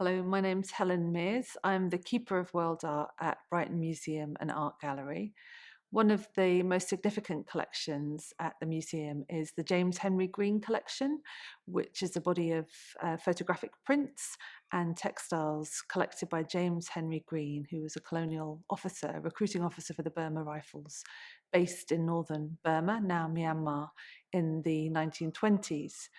Hello, my name's Helen Mears. I'm the keeper of World Art at Brighton Museum and Art Gallery. One of the most significant collections at the museum is the James Henry Green collection, which is a body of photographic prints and textiles collected by James Henry Green, who was a colonial officer, recruiting officer for the Burma Rifles, based in northern Burma, now Myanmar, in the 1920s.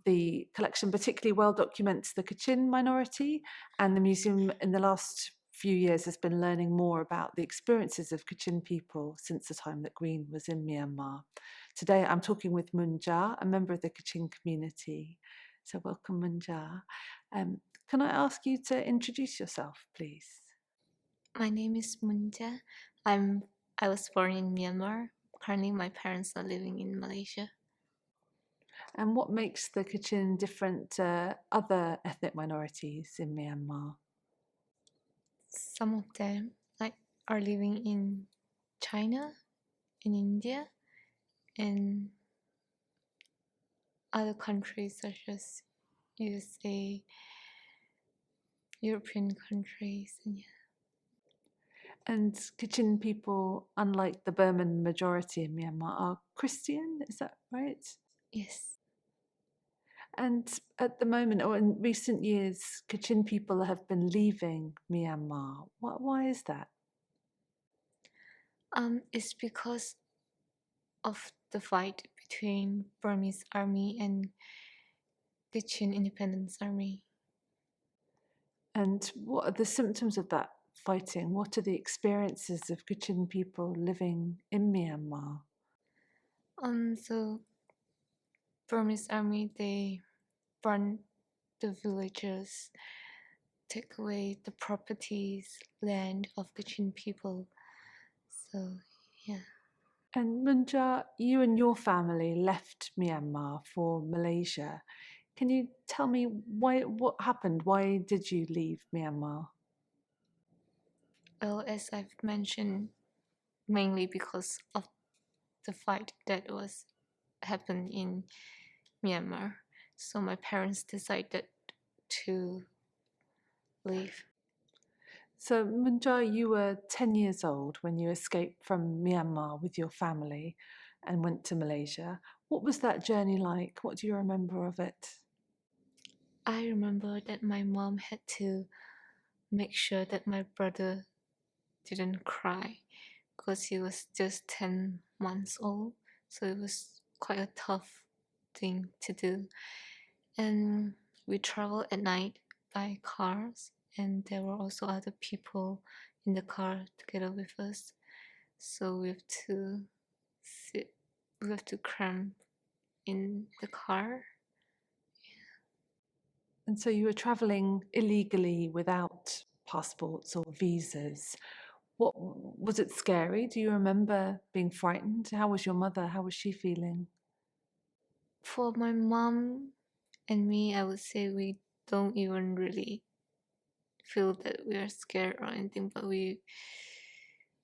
The collection particularly well documents the Kachin minority, and the museum in the last few years has been learning more about the experiences of Kachin people since the time that Green was in Myanmar. Today I'm talking with Mun Ja, a member of the Kachin community. So welcome, Mun Ja. Can I ask you to introduce yourself, please? My name is Mun Ja. I was born in Myanmar. Currently, my parents are living in Malaysia. And what makes the Kachin different to other ethnic minorities in Myanmar? Some of them are living in China, in India, and other countries such as USA, European countries, and And Kachin people, unlike the Burman majority in Myanmar, are Christian, is that right? yes. And at the moment, or in recent years, Kachin people have been leaving Myanmar. Why is that? It's because of the fight between Burmese army and Kachin Independence Army. And what are the symptoms of that fighting? What are the experiences of Kachin people living in Myanmar? So Burmese army, they burn the villages, take away the properties, land of Kachin people. So, yeah. And Mun Ja, you and your family left Myanmar for Malaysia. Can you tell me what happened? Why did you leave Myanmar? Well, as I've mentioned, mainly because of the fight that was happened in Myanmar. So my parents decided to leave. So, Mun Ja, you were 10 years old when you escaped from Myanmar with your family and went to Malaysia. What was that journey like? What do you remember of it? I remember that my mom had to make sure that my brother didn't cry because he was just 10 months old. So it was quite a tough thing to do. And we traveled at night by cars, and there were also other people in the car together with us. So we have to cram in the car. And so you were traveling illegally without passports or visas. What was it scary? Do you remember being frightened? How was your mother? How was she feeling? For my mom and me, I would say we don't even really feel that we are scared or anything, but we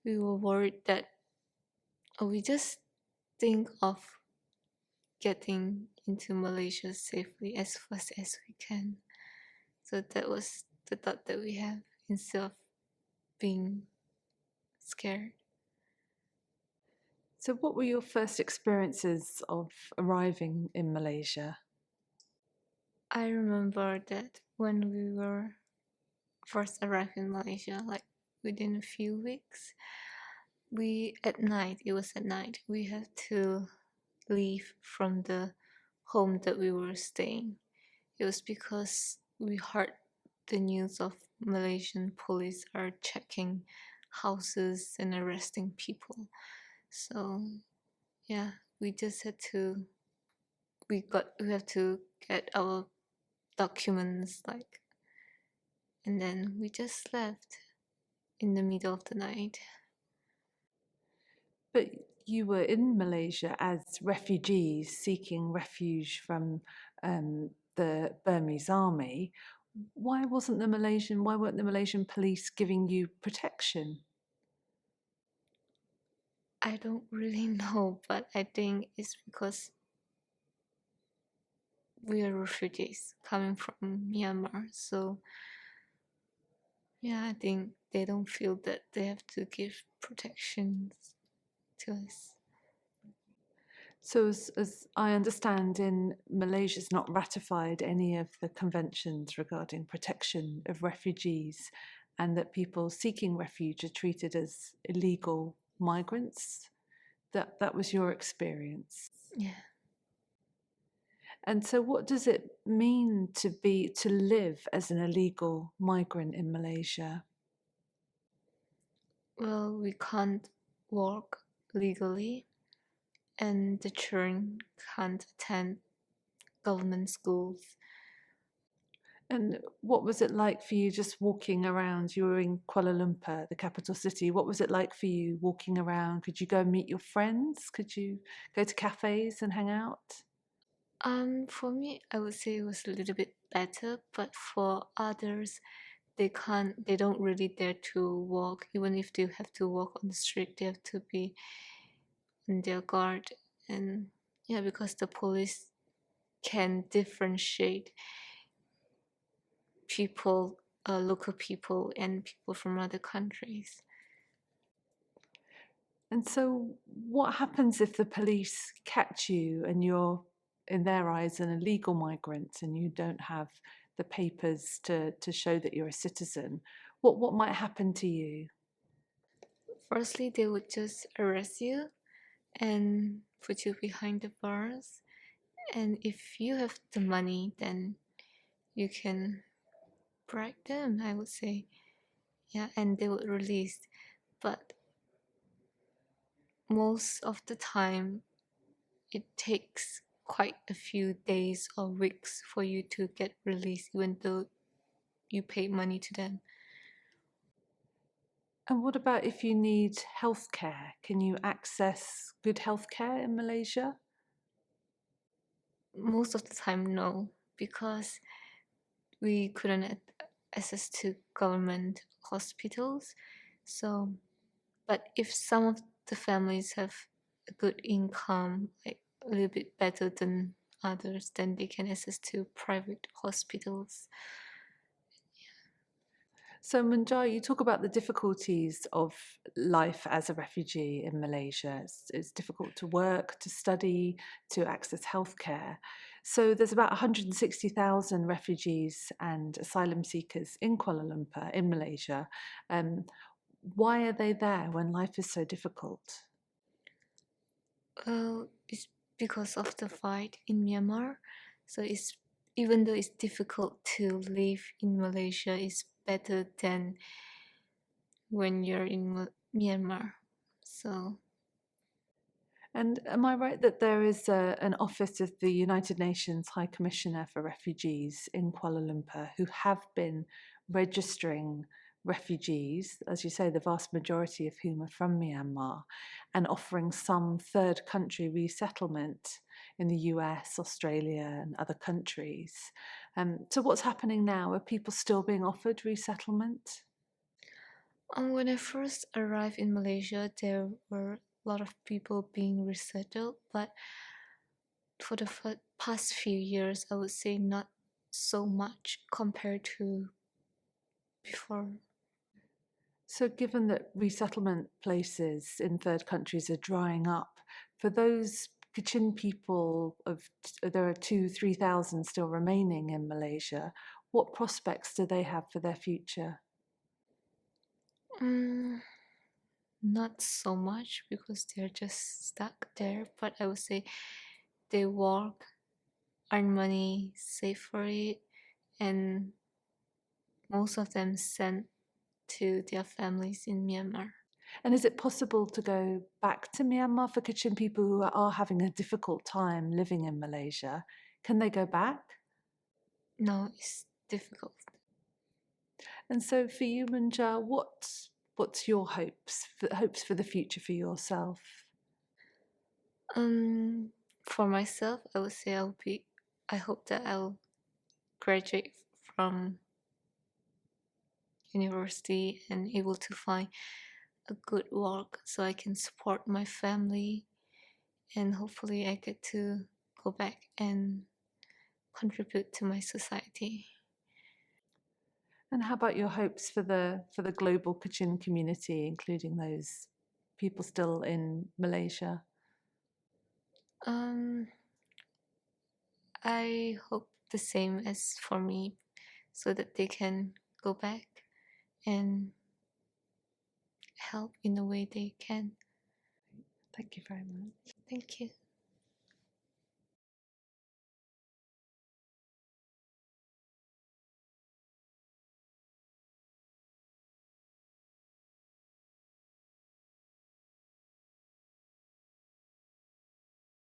were worried that we just think of getting into Malaysia safely as fast as we can. So that was the thought that we have instead of being scared. So, what were your first experiences of arriving in Malaysia? I remember that when we were first arrived in Malaysia, like within a few weeks, it was at night, we had to leave from the home that we were staying. It was because we heard the news of Malaysian police are checking houses and arresting people. So yeah, we just had to we have to get our documents and then we just left in the middle of the night. But you were in Malaysia as refugees seeking refuge from the Burmese army. Why weren't the Malaysian police giving you protection? I don't really know, but I think it's because we are refugees coming from Myanmar. So Yeah, I think they don't feel that they have to give protections to us. So, as I understand, in Malaysia's not ratified any of the conventions regarding protection of refugees, and that people seeking refuge are treated as illegal migrants. That was your experience. Yeah. And so, what does it mean to live as an illegal migrant in Malaysia? Well, we can't work legally, and the children can't attend government schools. And what was it like for you just walking around? You were in Kuala Lumpur, the capital city. What was it like for you walking around? Could you go and meet your friends? Could you go to cafes and hang out? For me, I would say it was a little bit better, but for others, they don't really dare to walk. Even if they have to walk on the street, they have to be on their guard. And yeah, because the police can differentiate people, local people, and people from other countries. And so, what happens if the police catch you and you're, in their eyes, an illegal migrant and you don't have the papers to show that you're a citizen? What might happen to you? Firstly, they would just arrest you and put you behind the bars. And if you have the money, then you can bribe them, I would say. Yeah, and they would release. But most of the time, it takes quite a few days or weeks for you to get released, even though you pay money to them. And what about if you need healthcare? Can you access good healthcare in Malaysia? Most of the time, no, because we couldn't access to government hospitals. So, but if some of the families have a good income, like a little bit better than others, then they can access to private hospitals. So, Munjai, you talk about the difficulties of life as a refugee in Malaysia. It's difficult to work, to study, to access healthcare. So, there's about 160,000 refugees and asylum seekers in Kuala Lumpur, in Malaysia. Um, why are they there when life is so difficult? It's because of the fight in Myanmar. So it's even though it's difficult to live in Malaysia, it's better than when you're in Myanmar. So And am I right that there is an office of the United Nations High Commissioner for Refugees in Kuala Lumpur who have been registering refugees, as you say, the vast majority of whom are from Myanmar, and offering some third country resettlement in the US, Australia, and other countries? So, what's happening now? Are people still being offered resettlement? when I first arrived in Malaysia, there were a lot of people being resettled, but for the past few years, I would say not so much compared to before. So, given that resettlement places in third countries are drying up, for those Kachin people there are 3,000 still remaining in Malaysia. What prospects do they have for their future? Mm, Not so much because they're just stuck there, but I would say they work, earn money, save for it, and most of them sent to their families in Myanmar. And is it possible to go back to Myanmar for Kachin people who are having a difficult time living in Malaysia? Can they go back? No, it's difficult. And so, for you, Munja, what's your hopes for the future for yourself? Um, for myself, I would say I hope that I'll graduate from university and able to find a good work so I can support my family and hopefully I get to go back and contribute to my society. And how about your hopes for the global Kachin community, including those people still in Malaysia? Um, I hope the same as for me, so that they can go back and help in the way they can. Thank you very much. Thank you.